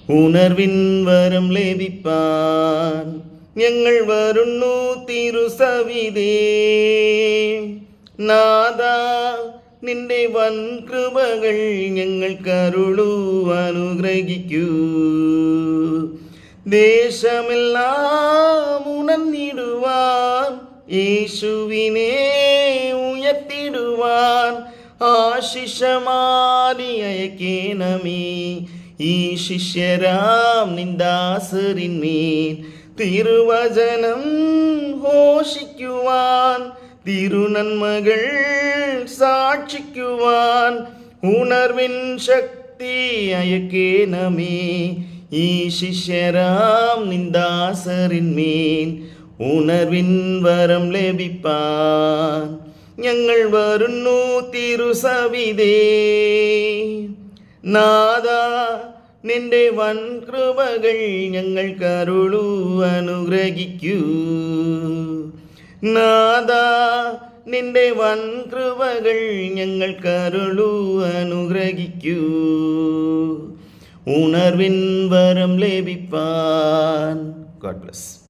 ഉണർവിൻ വരം ലഭിപ്പാൻ ഞങ്ങൾ വരുന്നു തിരുസവിധേ. നാഥാ, നിന്റെ വൻ കൃപകൾ ഞങ്ങൾക്കരുളൂ, അനുഗ്രഹിക്കൂ. ദേശമെല്ലാം ഉണർന്നിടുവാൻ, യേശുവിനെ ഉയർത്തിടുവാൻ ആശിഷമാരി അയക്കേണമേ. ഈ ശിഷ്യരാം നിന്ദാസരിന്മേൽ തിരുവചനം ഘോഷിക്കുവാൻ, തിരുനന്മകൾ സാക്ഷിക്കുവാൻ ഉണർവിൻ ശക്തി അയക്കേണമേ. ഈ ശിഷ്യരാം നിന്ദാസരിന്മേൽ ഉണർവിൻ വരം ലഭിപ്പാൻ ഞങ്ങൾ വരുന്നു തിരുസവിധേ. നാഥാ, നിന്റെ വൻ കൃപകൾ ഞങ്ങൾക്കരുളൂ, അനുഗ്രഹിക്കൂ. നാഥാ, നിന്റെ വൻ കൃപകൾ ഞങ്ങൾക്കരുളൂ, അനുഗ്രഹിക്കൂ. ഉണർവിൻ വരം ലഭിപ്പാൻ. God bless.